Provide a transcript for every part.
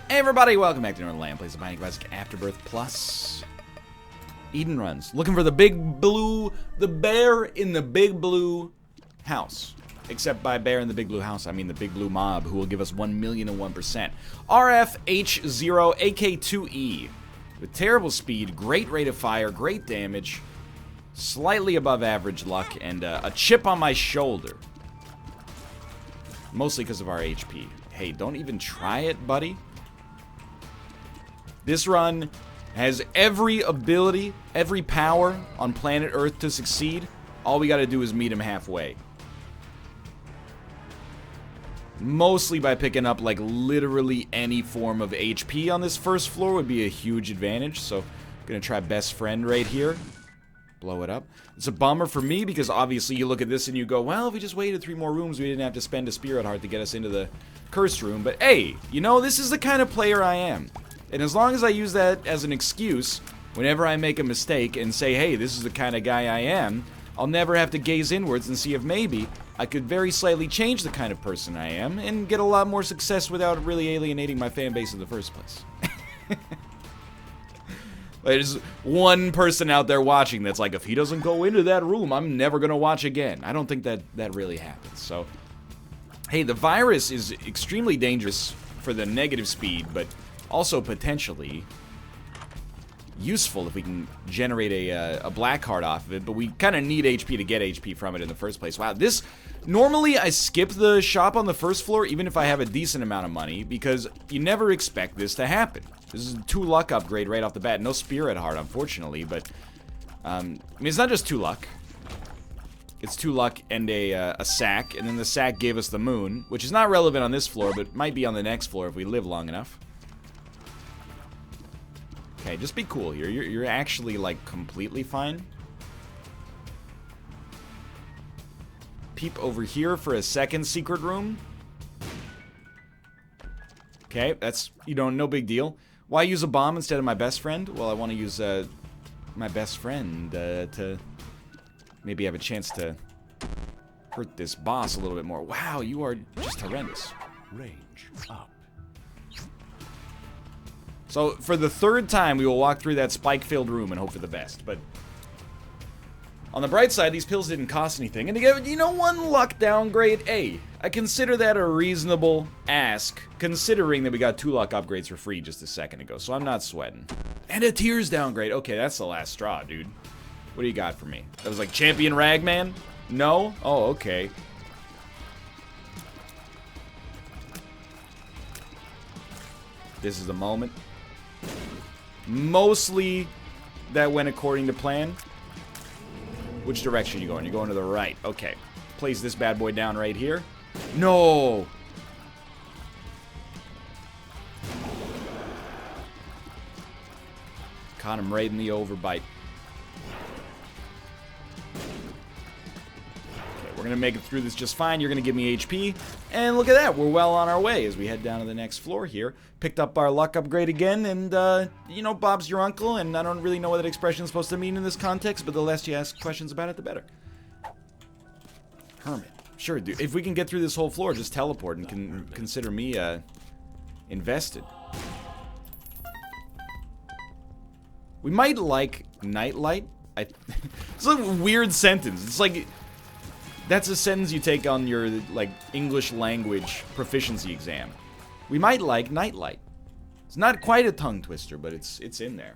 Hey everybody, welcome back to Northernlion. Plays the Binding Classic Afterbirth Plus. Eden runs. Looking for the big blue, the bear in the big blue house. Except by bear in the big blue house, I mean the big blue mob, who will give us 1,001,001%. RFH0AK2E. With terrible speed, great rate of fire, great damage, slightly above average luck, and a chip on my shoulder. Mostly because of our HP. Hey, don't even try it, buddy. This run has every ability, every power on planet Earth to succeed. All we gotta do is meet him halfway. Mostly by picking up, like, literally any form of HP on this first floor would be a huge advantage. So, gonna try Best Friend right here. Blow it up. It's a bummer for me because obviously you look at this and you go, well, if we just waited 3 more rooms, we didn't have to spend a Spirit Heart to get us into the Cursed Room. But hey, you know, this is the kind of player I am. And as long as I use that as an excuse whenever I make a mistake and say, hey, this is the kind of guy I am, I'll never have to gaze inwards and see if maybe I could very slightly change the kind of person I am and get a lot more success without really alienating my fan base in the first place. There's one person out there watching that's like, if he doesn't go into that room, I'm never going to watch again. I don't think that really happens. So, hey, the virus is extremely dangerous for the negative speed, but also potentially useful if we can generate a black heart off of it, but we kind of need HP to get HP from it in the first place. Wow, this... Normally, I skip the shop on the first floor, even if I have a decent amount of money, because you never expect this to happen. This is a 2 luck upgrade right off the bat. No Spirit Heart, unfortunately, but... I mean, it's not just 2 luck. It's 2 luck and a sack, and then the sack gave us the moon, which is not relevant on this floor, but might be on the next floor if we live long enough. Okay, just be cool here. You're actually, like, completely fine. Peep over here for a second secret room. Okay, that's, you know, no big deal. Why use a bomb instead of my best friend? Well, I want to use my best friend to maybe have a chance to hurt this boss a little bit more. Wow, you are just horrendous. Range up. So, for the 3rd time, we will walk through that spike-filled room and hope for the best, but... On the bright side, these pills didn't cost anything, and to get, you know, 1 luck downgrade, hey, I consider that a reasonable ask, considering that we got 2 luck upgrades for free just a second ago, so I'm not sweating. And a tears downgrade. Okay, that's the last straw, dude. What do you got for me? That was like Champion Ragman? No? Oh, okay. This is the moment. Mostly that went according to plan. Which direction are you going? You're going to the right. Okay. Place this bad boy down right here. No! Caught him right in the overbite. Okay, we're gonna make it through this just fine. You're gonna give me HP. And look at that, we're well on our way as we head down to the next floor here. Picked up our luck upgrade again, and, you know, Bob's your uncle, and I don't really know what that expression is supposed to mean in this context, but the less you ask questions about it, the better. Hermit. Sure, dude. If we can get through this whole floor, just teleport and consider me, invested. We might like Nightlight. It's a weird sentence. It's like... That's a sentence you take on your, like, English language proficiency exam. We might like Nightlight. It's not quite a tongue twister, but it's in there.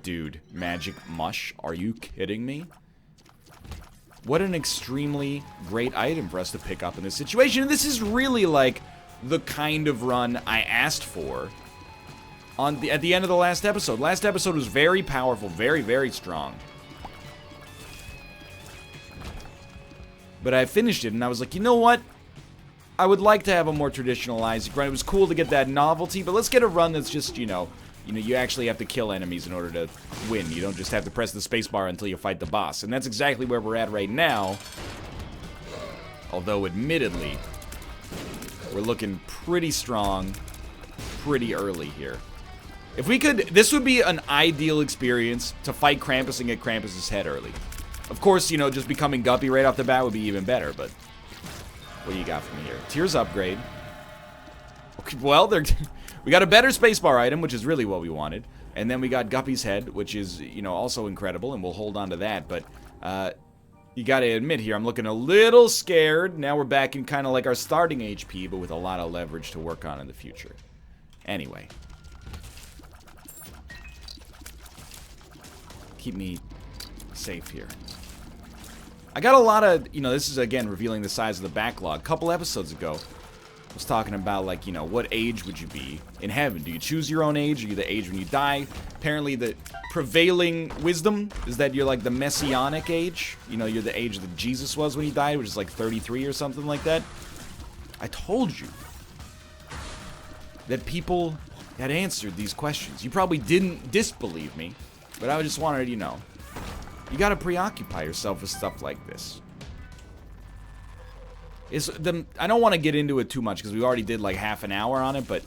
Dude, magic mush? Are you kidding me? What an extremely great item for us to pick up in this situation. And this is really, like, the kind of run I asked for at the end of the last episode. Last episode was very powerful, very, very strong. But I finished it, and I was like, you know what? I would like to have a more traditional Isaac run. It was cool to get that novelty, but let's get a run that's just, you know, you actually have to kill enemies in order to win. You don't just have to press the spacebar until you fight the boss. And that's exactly where we're at right now. Although, admittedly, we're looking pretty strong pretty early here. If we could, this would be an ideal experience to fight Krampus and get Krampus' head early. Of course, you know, just becoming Guppy right off the bat would be even better, but what do you got from here? Tears upgrade. Okay, well, we got a better spacebar item, which is really what we wanted. And then we got Guppy's head, which is, you know, also incredible, and we'll hold on to that. But you gotta admit here, I'm looking a little scared. Now we're back in kind of like our starting HP, but with a lot of leverage to work on in the future. Anyway. Keep me safe here. I got a lot of, you know, this is, again, revealing the size of the backlog. A couple episodes ago, I was talking about, like, you know, what age would you be in heaven? Do you choose your own age? Are you the age when you die? Apparently, the prevailing wisdom is that you're, like, the messianic age. You know, you're the age that Jesus was when he died, which is, like, 33 or something like that. I told you that people had answered these questions. You probably didn't disbelieve me, but I just wanted you to know. You gotta preoccupy yourself with stuff like this. I don't want to get into it too much because we already did like half an hour on it, but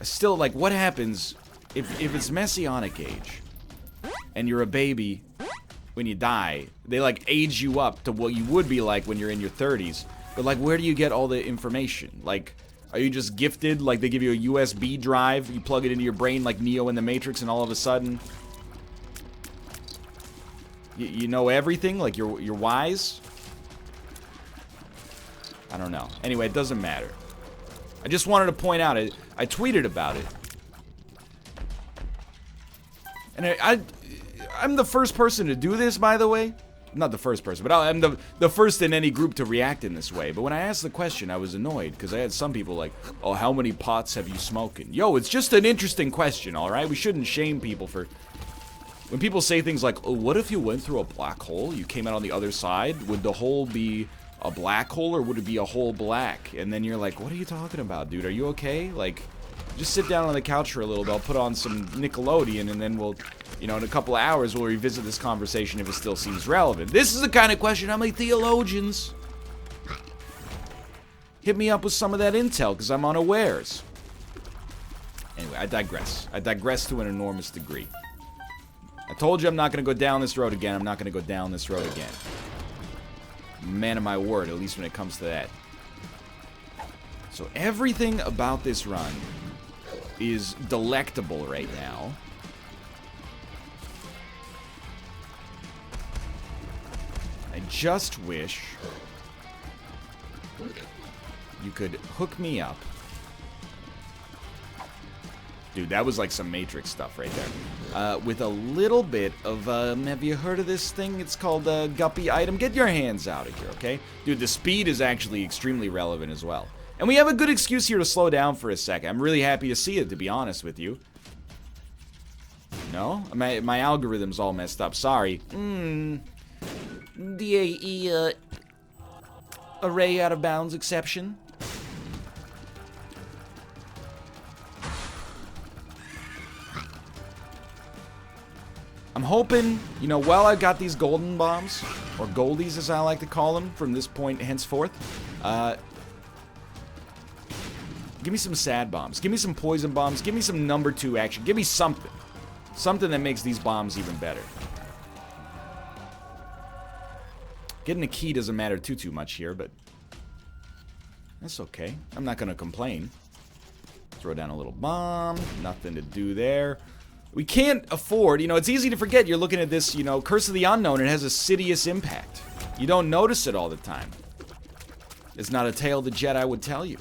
still, like, what happens if it's messianic age and you're a baby when you die? They like age you up to what you would be like when you're in your 30s, but like, where do you get all the information? Like, are you just gifted? Like, they give you a USB drive, you plug it into your brain like Neo in the Matrix, and all of a sudden you know everything? Like, you're wise? I don't know. Anyway, it doesn't matter. I just wanted to point out it. I tweeted about it. And I'm the first person to do this, by the way. Not the first person, but I'm the first in any group to react in this way. But when I asked the question, I was annoyed because I had some people like, oh, how many pots have you smoking? Yo, it's just an interesting question, all right? We shouldn't shame people for... When people say things like, oh, what if you went through a black hole? You came out on the other side? Would the hole be a black hole or would it be a hole black? And then you're like, what are you talking about, dude? Are you okay? Like, just sit down on the couch for a little bit. I'll put on some Nickelodeon and then we'll, you know, in a couple of hours we'll revisit this conversation if it still seems relevant. This is the kind of question how many theologians hit me up with some of that intel because I'm unawares. Anyway, I digress. I digress to an enormous degree. I told you I'm not going to go down this road again. I'm not going to go down this road again. Man of my word, at least when it comes to that. So everything about this run is delectable right now. I just wish you could hook me up. Dude, that was like some Matrix stuff right there. With a little bit of, have you heard of this thing? It's called Guppy item. Get your hands out of here, okay? Dude, the speed is actually extremely relevant as well. And we have a good excuse here to slow down for a second. I'm really happy to see it, to be honest with you. No? My algorithm's all messed up. Sorry. DAE, array out of bounds exception. I'm hoping, you know, while I've got these golden bombs, or goldies as I like to call them from this point henceforth, give me some sad bombs, give me some poison bombs, give me some number 2 action, give me something. Something that makes these bombs even better. Getting a key doesn't matter too much here, but that's okay. I'm not gonna complain. Throw down a little bomb, nothing to do there. We can't afford, you know, it's easy to forget you're looking at this, you know, Curse of the Unknown. It has a Sidious impact. You don't notice it all the time. It's not a tale the Jedi would tell you.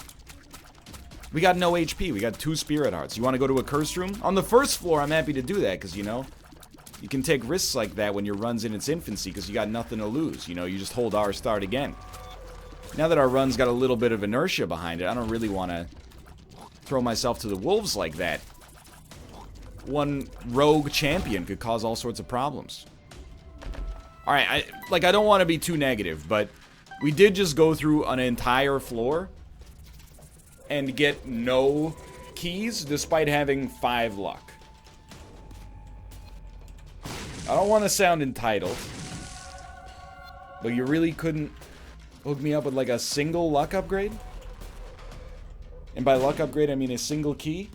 We got no HP. We got 2 Spirit Hearts. You want to go to a Curse Room? On the first floor, I'm happy to do that because, you know, you can take risks like that when your run's in its infancy because you got nothing to lose. You know, you just hold R, start again. Now that our run's got a little bit of inertia behind it, I don't really want to throw myself to the wolves like that. One rogue champion could cause all sorts of problems. Alright, I don't want to be too negative, but we did just go through an entire floor and get no keys despite having 5 luck. I don't want to sound entitled, but you really couldn't hook me up with like a single luck upgrade? And by luck upgrade, I mean a single key?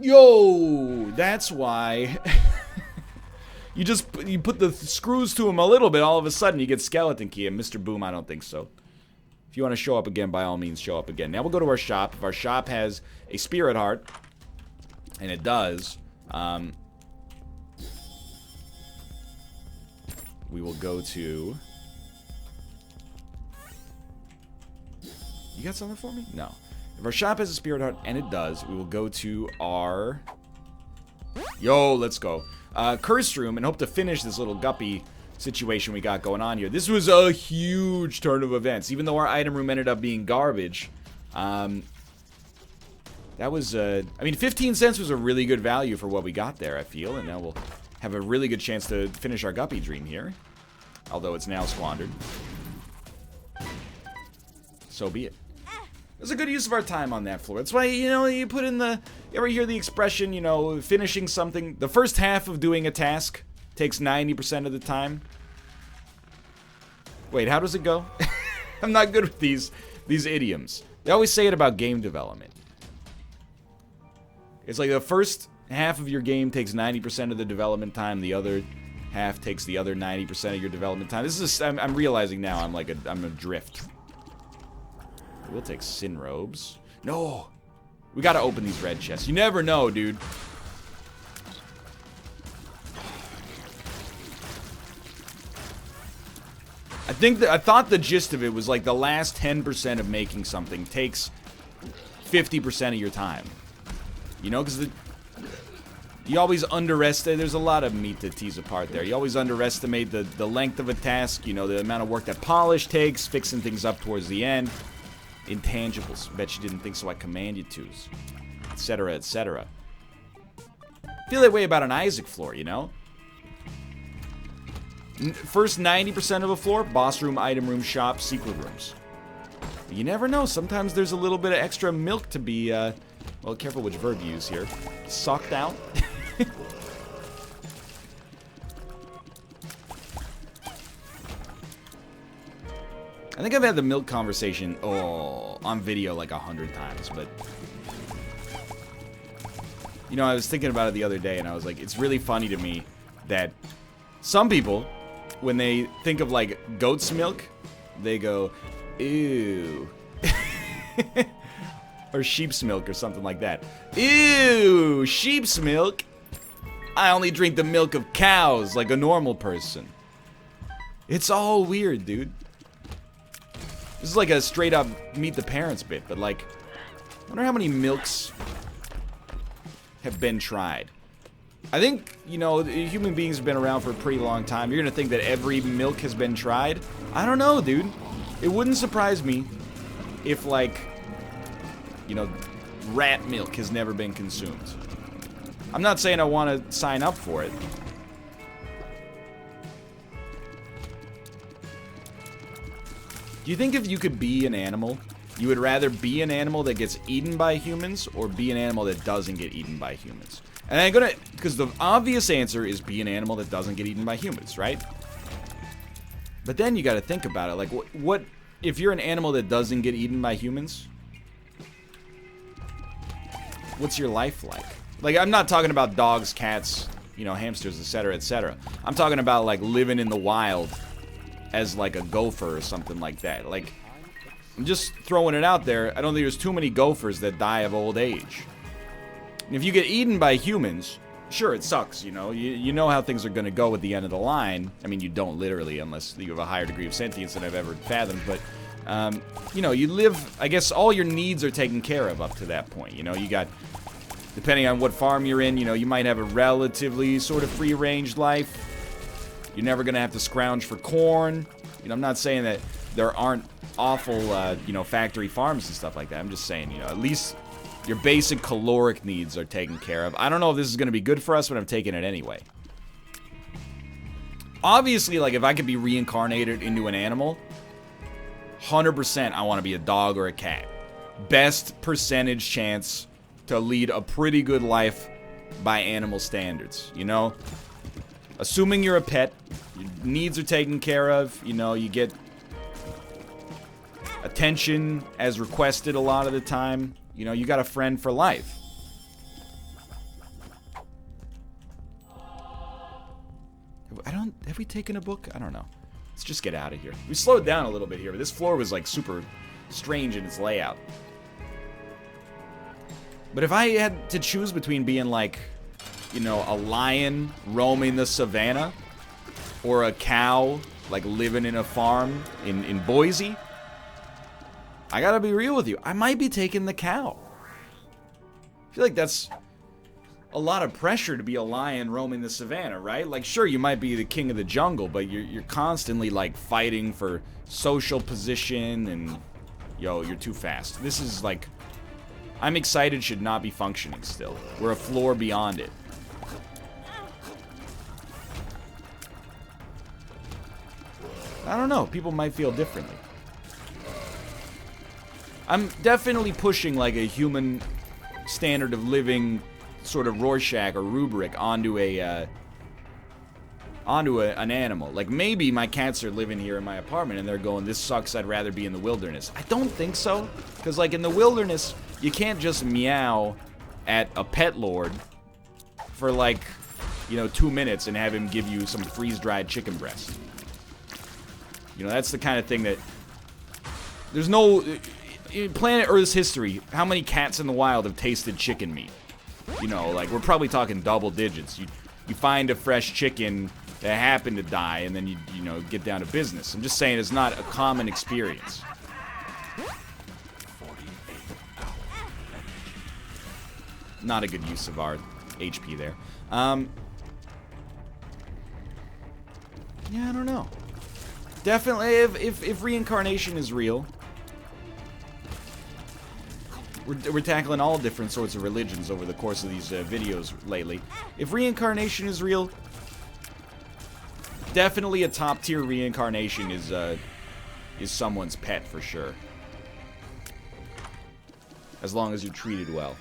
Yo, that's why. You put the screws to him a little bit, all of a sudden you get skeleton key. And Mr. Boom, I don't think so. If you want to show up again, by all means, show up again. Now we'll go to our shop. If our shop has a spirit heart, and it does, we will go to... You got something for me? No. If our shop has a spirit heart, and it does, we will go to our... Yo, let's go. Cursed room, and hope to finish this little guppy situation we got going on here. This was a huge turn of events. Even though our item room ended up being garbage, that was, I mean, 15 cents was a really good value for what we got there, I feel. And now we'll have a really good chance to finish our guppy dream here. Although it's now squandered. So be it. It was a good use of our time on that floor. That's why, you know, you put in the... You ever hear the expression, you know, finishing something? The first half of doing a task takes 90% of the time. Wait, how does it go? I'm not good with these idioms. They always say it about game development. It's like the first half of your game takes 90% of the development time. The other half takes the other 90% of your development time. This is... I'm realizing now I'm adrift. We'll take sin robes. No! We gotta open these red chests. You never know, dude. I thought the gist of it was like the last 10% of making something takes 50% of your time. You know, because you always underestimate... There's a lot of meat to tease apart there. You always underestimate the length of a task, you know, the amount of work that polish takes, fixing things up towards the end. Intangibles. Bet you didn't think so. I command you to's. Etc. etc. Feel that way about an Isaac floor, you know? First 90% of a floor, boss room, item room, shop, secret rooms. You never know. Sometimes there's a little bit of extra milk to be, well, careful which verb you use here. Sucked out. I think I've had the milk conversation, on video like 100 times, but... You know, I was thinking about it the other day, and I was like, it's really funny to me that some people, when they think of, like, goat's milk, they go, ew. Or sheep's milk or something like that. Ew, sheep's milk? I only drink the milk of cows like a normal person. It's all weird, dude. This is like a straight up meet the parents bit, but like, I wonder how many milks have been tried. I think, you know, human beings have been around for a pretty long time. You're gonna think that every milk has been tried? I don't know, dude. It wouldn't surprise me if, like, you know, rat milk has never been consumed. I'm not saying I want to sign up for it. Do you think if you could be an animal, you would rather be an animal that gets eaten by humans or be an animal that doesn't get eaten by humans? And I'm gonna, because the obvious answer is be an animal that doesn't get eaten by humans, right? But then you gotta think about it, like, what if you're an animal that doesn't get eaten by humans? What's your life like? Like, I'm not talking about dogs, cats, you know, hamsters, etc., etc. I'm talking about, like, living in the wild as like a gopher or something like that. Like, I'm just throwing it out there. I don't think there's too many gophers that die of old age. And if you get eaten by humans, sure, it sucks, you know. You know how things are going to go at the end of the line. I mean, you don't literally, unless you have a higher degree of sentience than I've ever fathomed. But, you know, you live, I guess all your needs are taken care of up to that point. You know, you got, depending on what farm you're in, you know, you might have a relatively sort of free-range life. You're never going to have to scrounge for corn. You know, I'm not saying that there aren't awful, you know, factory farms and stuff like that. I'm just saying, you know, at least your basic caloric needs are taken care of. I don't know if this is going to be good for us, but I'm taking it anyway. Obviously, like, if I could be reincarnated into an animal, 100% I want to be a dog or a cat. Best percentage chance to lead a pretty good life by animal standards, you know? Assuming you're a pet, your needs are taken care of, you know, you get attention as requested a lot of the time. You know, you got a friend for life. Have we taken a book? I don't know. Let's just get out of here. We slowed down a little bit here, but this floor was like super strange in its layout. But if I had to choose between being like, you know, a lion roaming the savannah or a cow like living in a farm in Boise, I gotta be real with you. I might be taking the cow. I feel like that's a lot of pressure to be a lion roaming the savannah, right? Like, sure, you might be the king of the jungle, but you're constantly like fighting for social position and, yo, you're too fast. This is like, I'm excited should not be functioning still. We're a floor beyond it. I don't know. People might feel differently. I'm definitely pushing like a human standard of living sort of Rorschach or rubric onto an animal. Like, maybe my cats are living here in my apartment and they're going, this sucks, I'd rather be in the wilderness. I don't think so. Because, like, in the wilderness, you can't just meow at a pet lord for, like, you know, 2 minutes and have him give you some freeze-dried chicken breast. You know, that's the kind of thing that... There's no... In planet Earth's history, how many cats in the wild have tasted chicken meat? You know, like, we're probably talking double digits. You find a fresh chicken that happened to die, and then you know, get down to business. I'm just saying it's not a common experience. Not a good use of our HP there. Yeah, I don't know. Definitely, if reincarnation is real, we're tackling all different sorts of religions over the course of these videos lately. If reincarnation is real, definitely a top-tier reincarnation is someone's pet for sure. As long as you're treated well.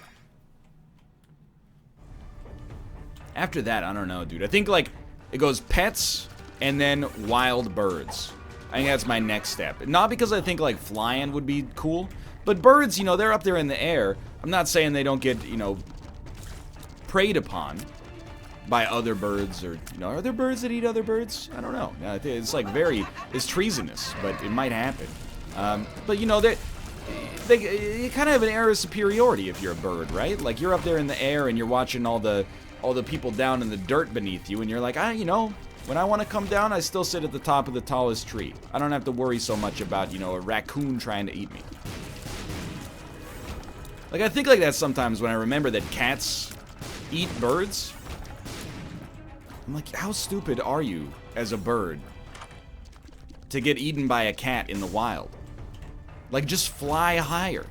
After that, I don't know, dude. I think, like, it goes pets and then wild birds. I think that's my next step. Not because I think, like, flying would be cool, but birds, you know, they're up there in the air. I'm not saying they don't get, you know, preyed upon by other birds, or, you know, are there birds that eat other birds? I don't know. It's like it's treasonous, but it might happen. But, you know, you kind of have an air of superiority if you're a bird, right? Like, you're up there in the air and you're watching all the people down in the dirt beneath you, and you're like, you know, when I want to come down, I still sit at the top of the tallest tree. I don't have to worry so much about, you know, a raccoon trying to eat me. Like, I think like that sometimes when I remember that cats eat birds. I'm like, how stupid are you as a bird to get eaten by a cat in the wild? Like, just fly higher.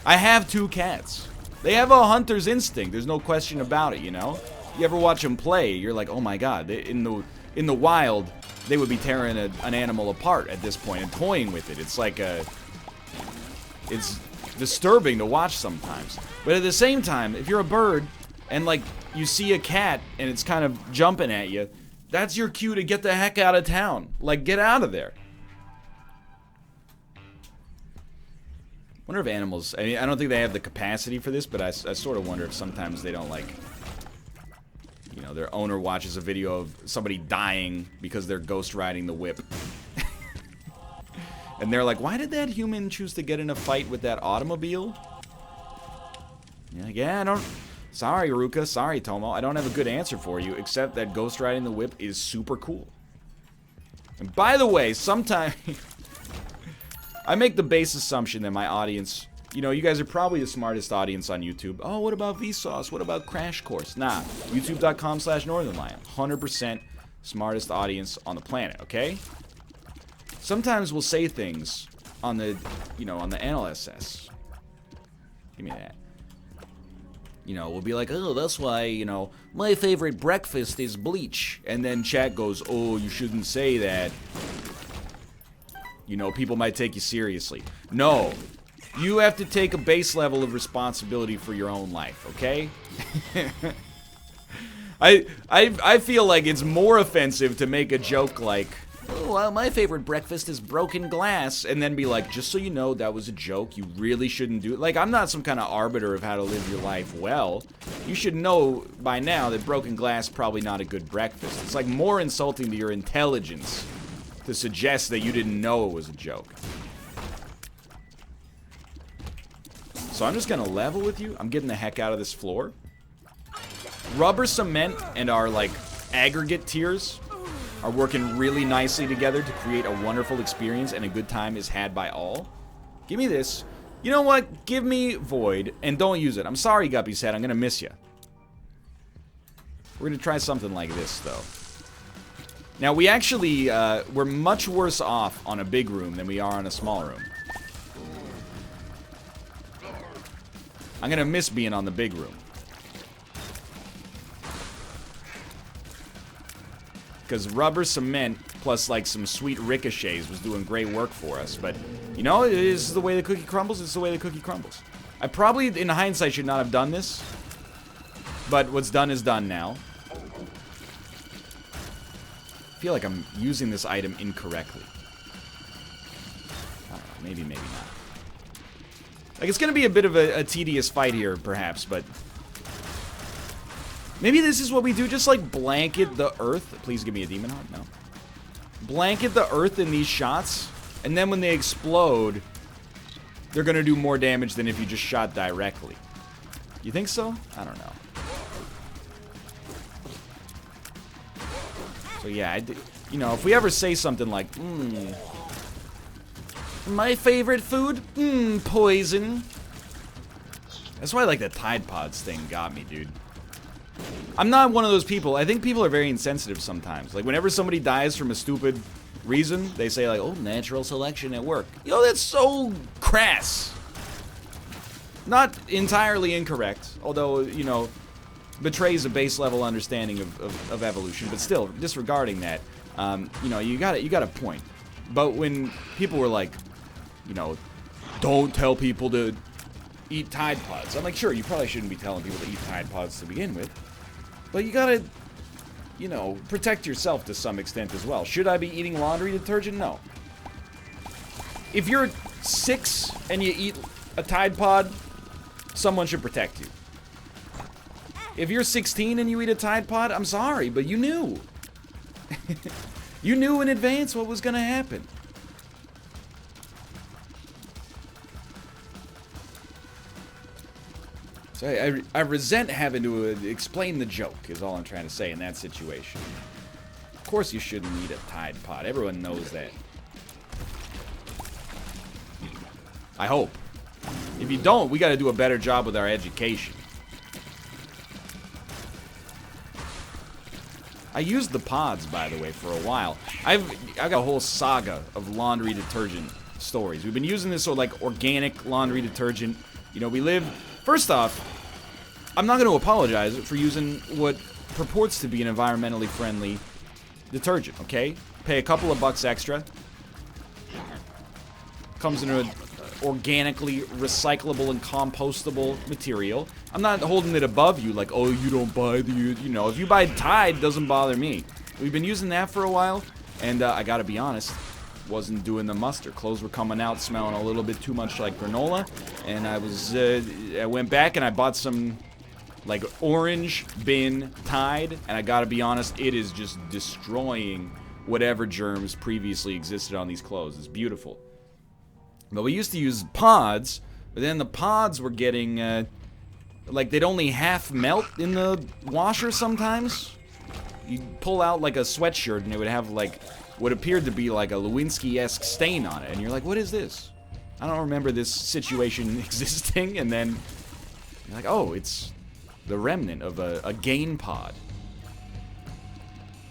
I have 2 cats. They have a hunter's instinct. There's no question about it, you know? You ever watch them play, you're like, oh my god, in the wild, they would be tearing an animal apart at this point and toying with it. It's like it's disturbing to watch sometimes. But at the same time, if you're a bird and, like, you see a cat and it's kind of jumping at you, that's your cue to get the heck out of town. Like, get out of there. Wonder if animals, I mean, I don't think they have the capacity for this, but I sort of wonder if sometimes they don't, like, you know, their owner watches a video of somebody dying because they're ghost riding the whip. And they're like, why did that human choose to get in a fight with that automobile? Yeah, I don't... Sorry, Ruka. Sorry, Tomo. I don't have a good answer for you, except that ghost riding the whip is super cool. And by the way, sometimes... I make the base assumption that my audience... You know, you guys are probably the smartest audience on YouTube. Oh, what about Vsauce? What about Crash Course? Nah. YouTube.com/Northernlion. 100% smartest audience on the planet, okay? Sometimes we'll say things on the, you know, on the NLSS. Give me that. You know, we'll be like, oh, that's why, you know, my favorite breakfast is bleach. And then chat goes, oh, you shouldn't say that. You know, people might take you seriously. No. You have to take a base level of responsibility for your own life, okay? I feel like it's more offensive to make a joke like, oh, well, my favorite breakfast is broken glass, and then be like, just so you know, that was a joke. You really shouldn't do it. Like, I'm not some kind of arbiter of how to live your life well. You should know by now that broken glass is probably not a good breakfast. It's like more insulting to your intelligence to suggest that you didn't know it was a joke. So I'm just gonna level with you. I'm getting the heck out of this floor. Rubber cement and our, like, aggregate tiers are working really nicely together to create a wonderful experience, and a good time is had by all. Give me this. You know what? Give me Void, and don't use it. I'm sorry, Guppy's head. I'm gonna miss you. We're gonna try something like this, though. Now, we actually, we're much worse off on a big room than we are on a small room. I'm gonna miss being on the big room. Because rubber cement plus like some sweet ricochets was doing great work for us. But, you know, it is the way the cookie crumbles. It's the way the cookie crumbles. I probably, in hindsight, should not have done this. But what's done is done now. I feel like I'm using this item incorrectly. I don't know, maybe not. Like, it's going to be a bit of a tedious fight here, perhaps, but... maybe this is what we do, just like blanket the earth. Please give me a demon heart, no. Blanket the earth in these shots, and then when they explode, they're gonna do more damage than if you just shot directly. You think so? I don't know. So yeah, you know, if we ever say something like, my favorite food? Poison. That's why, like, the Tide Pods thing got me, dude. I'm not one of those people. I think people are very insensitive sometimes. Like, whenever somebody dies from a stupid reason, they say, like, oh, natural selection at work. Yo, that's so crass. Not entirely incorrect, although, you know, betrays a base level understanding of evolution. But still, disregarding that, you know, you got a point. But when people were like, you know, don't tell people to eat Tide Pods. I'm like, sure, you probably shouldn't be telling people to eat Tide Pods to begin with. But you gotta, you know, protect yourself to some extent as well. Should I be eating laundry detergent? No. If you're 6 and you eat a Tide Pod, someone should protect you. If you're 16 and you eat a Tide Pod, I'm sorry, but you knew. You knew in advance what was gonna happen. So I resent having to explain the joke, is all I'm trying to say in that situation. Of course you shouldn't eat a Tide Pod. Everyone knows that. I hope. If you don't, we gotta do a better job with our education. I used the pods, by the way, for a while. I've got a whole saga of laundry detergent stories. We've been using this sort of like organic laundry detergent. You know, we live... First off, I'm not going to apologize for using what purports to be an environmentally friendly detergent, okay? Pay a couple of bucks extra. Comes in an organically recyclable and compostable material. I'm not holding it above you like, oh, you don't buy the... You know, if you buy Tide, it doesn't bother me. We've been using that for a while, and I gotta be honest, wasn't doing the muster. Clothes were coming out smelling a little bit too much like granola, and I went back and I bought some like orange bin Tide, and I gotta be honest, it is just destroying whatever germs previously existed on these clothes. It's beautiful. But we used to use pods, but then the pods were getting like they'd only half melt in the washer sometimes. You'd pull out like a sweatshirt and it would have like what appeared to be like a Lewinsky-esque stain on it. And you're like, what is this? I don't remember this situation existing. And then you're like, oh, it's the remnant of a gain pod.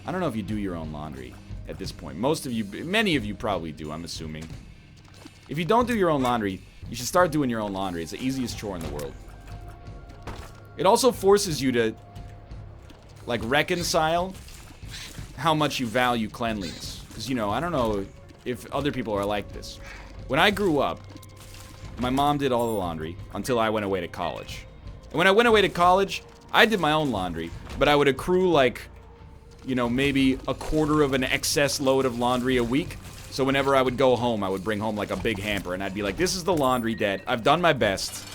I don't know if you do your own laundry at this point. Most of you, many of you probably do, I'm assuming. If you don't do your own laundry, you should start doing your own laundry. It's the easiest chore in the world. It also forces you to, like, reconcile how much you value cleanliness. Because, you know, I don't know if other people are like this. When I grew up, my mom did all the laundry until I went away to college. And when I went away to college, I did my own laundry, but I would accrue, like, you know, maybe a quarter of an excess load of laundry a week. So whenever I would go home, I would bring home like a big hamper, and I'd be like, this is the laundry debt. I've done my best.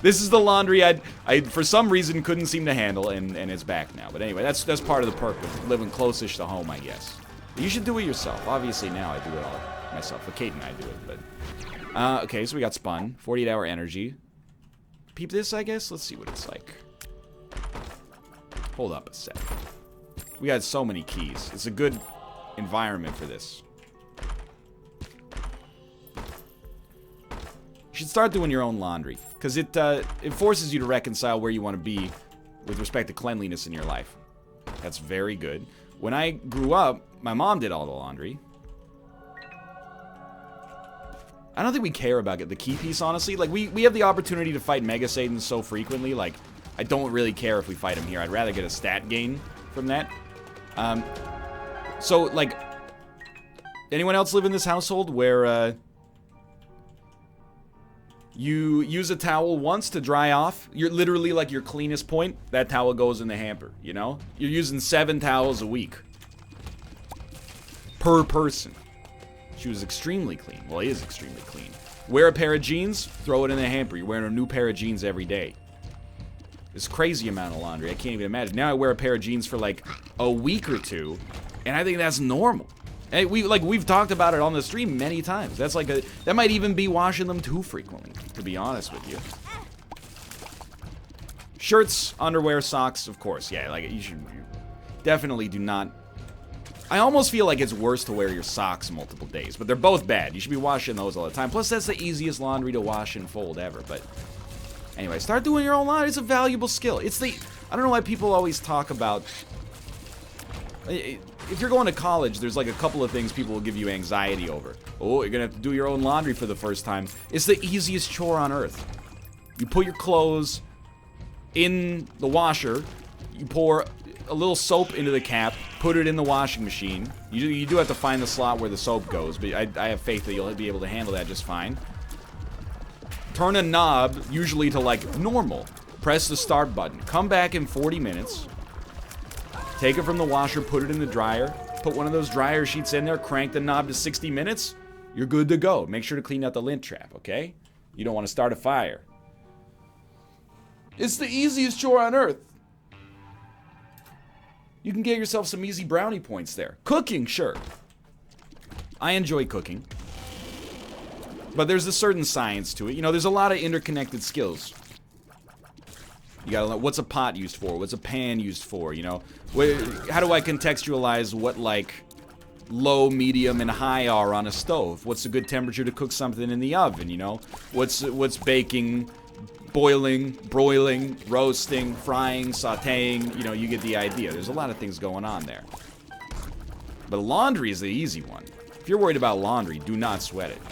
This is the laundry I for some reason couldn't seem to handle, and it's back now. But anyway, that's part of the perk of living close-ish to home, I guess. You should do it yourself. Obviously now I do it all myself. But Kate and I do it, but... okay, so we got spun. 48-hour energy. Peep this, I guess? Let's see what it's like. Hold up a sec. We got so many keys. It's a good environment for this. You should start doing your own laundry, because it forces you to reconcile where you want to be with respect to cleanliness in your life. That's very good. When I grew up, my mom did all the laundry. I don't think we care about the key piece, honestly. Like, we have the opportunity to fight Mega Satans so frequently, like, I don't really care if we fight him here. I'd rather get a stat gain from that. So, like, anyone else live in this household where, you use a towel once to dry off? You're literally, like, your cleanest point, that towel goes in the hamper, you know? You're using 7 towels a week. Per person. She was extremely clean. Well, he is extremely clean. Wear a pair of jeans, throw it in the hamper. You're wearing a new pair of jeans every day. This crazy amount of laundry. I can't even imagine. Now I wear a pair of jeans for like a week or two, and I think that's normal. And we've talked about it on the stream many times. That's like that might even be washing them too frequently, to be honest with you. Shirts, underwear, socks, of course. Yeah, like you definitely do not. I almost feel like it's worse to wear your socks multiple days, but they're both bad. You should be washing those all the time. Plus, that's the easiest laundry to wash and fold ever. But anyway, start doing your own laundry. It's a valuable skill. I don't know why people always talk about. If you're going to college, there's like a couple of things people will give you anxiety over. Oh, you're gonna have to do your own laundry for the first time. It's the easiest chore on earth. You put your clothes in the washer. You pour a little soap into the cap, put it in the washing machine. You do have to find the slot where the soap goes, but I have faith that you'll be able to handle that just fine. Turn a knob, usually to like normal. Press the start button. Come back in 40 minutes. Take it from the washer, put it in the dryer. Put one of those dryer sheets in there, crank the knob to 60 minutes. You're good to go. Make sure to clean out the lint trap, okay? You don't want to start a fire. It's the easiest chore on earth. You can get yourself some easy brownie points there. Cooking, sure. I enjoy cooking. But there's a certain science to it. You know, there's a lot of interconnected skills. You gotta know, what's a pot used for? What's a pan used for? You know, how do I contextualize what, like, low, medium, and high are on a stove? What's a good temperature to cook something in the oven, you know? What's baking, boiling, broiling, roasting, frying, sauteing? You know, you get the idea. There's a lot of things going on there. But laundry is the easy one. If you're worried about laundry, do not sweat it.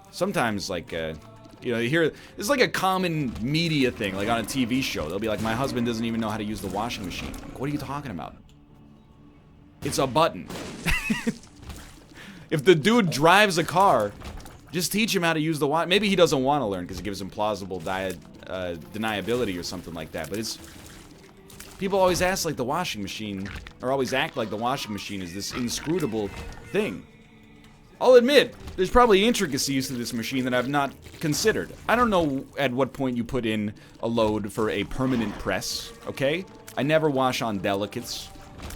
Sometimes, like, you know, you hear, it's like a common media thing, like on a TV show. They'll be like, my husband doesn't even know how to use the washing machine. Like, what are you talking about? It's a button. If the dude drives a car, just teach him how to use the wash. Maybe he doesn't want to learn because it gives him plausible deniability or something like that. But it's, people always ask like the washing machine, or always act like the washing machine is this inscrutable thing. I'll admit, there's probably intricacies to this machine that I've not considered. I don't know at what point you put in a load for a permanent press, okay? I never wash on delicates.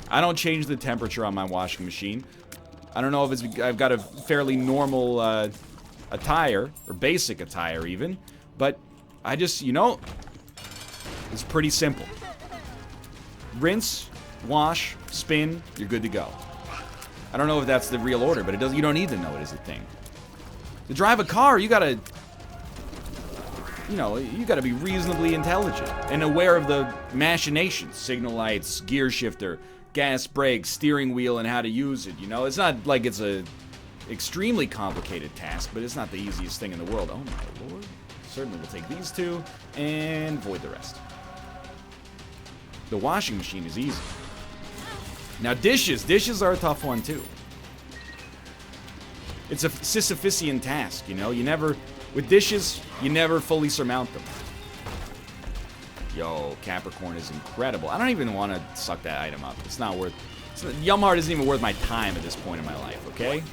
I don't change the temperature on my washing machine. I don't know if I've got a fairly normal attire, or basic attire even, but I just, you know, it's pretty simple. Rinse, wash, spin, you're good to go. I don't know if that's the real order, but you don't need to know it is a thing. To drive a car, you gotta be reasonably intelligent and aware of the machinations, signal lights, gear shifter, gas, brakes, steering wheel, and how to use it, you know? It's not like it's a extremely complicated task, but it's not the easiest thing in the world. Oh my lord. Certainly we'll take these two and void the rest. The washing machine is easy. Now dishes are a tough one too. It's a Sisyphean task, you know? With dishes, you never fully surmount them. Yo, Capricorn is incredible. I don't even want to suck that item up. It's not worth... Yum Heart isn't even worth my time at this point in my life, okay?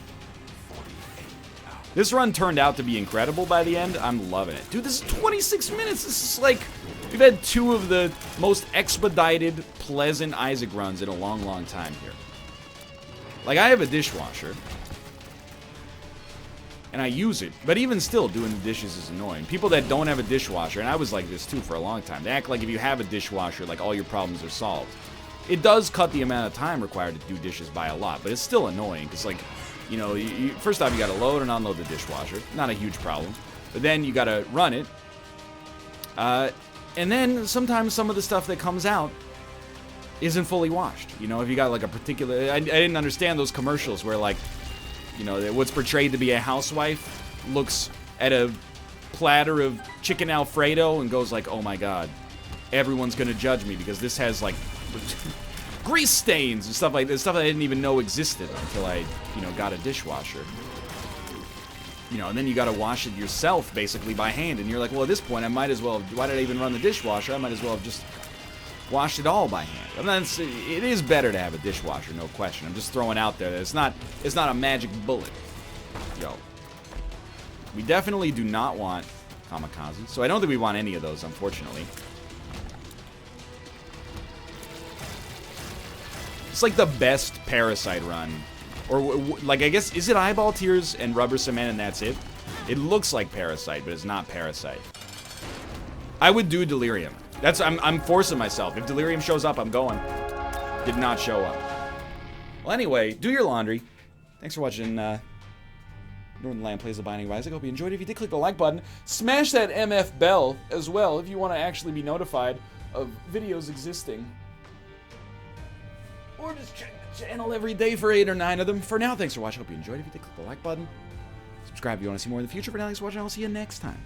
This run turned out to be incredible by the end. I'm loving it. Dude, this is 26 minutes. This is like... We've had 2 of the most expedited, pleasant Isaac runs in a long, long time here. Like, I have a dishwasher. And I use it. But even still, doing the dishes is annoying. People that don't have a dishwasher, and I was like this too for a long time, they act like if you have a dishwasher, like all your problems are solved. It does cut the amount of time required to do dishes by a lot, but it's still annoying, because like, you know, first off, you gotta load and unload the dishwasher. Not a huge problem. But then you gotta run it. And then sometimes some of the stuff that comes out isn't fully washed. You know, if you got like a particular... I didn't understand those commercials where like, you know, what's portrayed to be a housewife looks at a platter of chicken Alfredo and goes like, oh my god, everyone's gonna judge me because this has like grease stains and stuff like this, stuff I didn't even know existed until I, you know, got a dishwasher. You know, and then you gotta wash it yourself basically by hand, and you're like, well, at this point I might as well, why did I even run the dishwasher? I might as well have just washed it all by hand. I mean, it is better to have a dishwasher, no question. I'm just throwing out there that it's not a magic bullet. Yo. We definitely do not want kamikaze, so I don't think we want any of those, unfortunately. It's like the best Parasite run. Or, like, I guess, is it Eyeball Tears and Rubber Cement and that's it? It looks like Parasite, but it's not Parasite. I would do Delirium. I'm forcing myself. If Delirium shows up, I'm going. Did not show up. Well, anyway, do your laundry. Thanks for watching, Northernlion Plays the Binding of Isaac. Hope you enjoyed it. If you did, click the like button. Smash that MF bell as well if you want to actually be notified of videos existing. Or just check the channel every day for 8 or 9 of them. For now, thanks for watching. Hope you enjoyed it. If you did, click the like button. Subscribe if you want to see more in the future. For now, thanks for watching. I'll see you next time.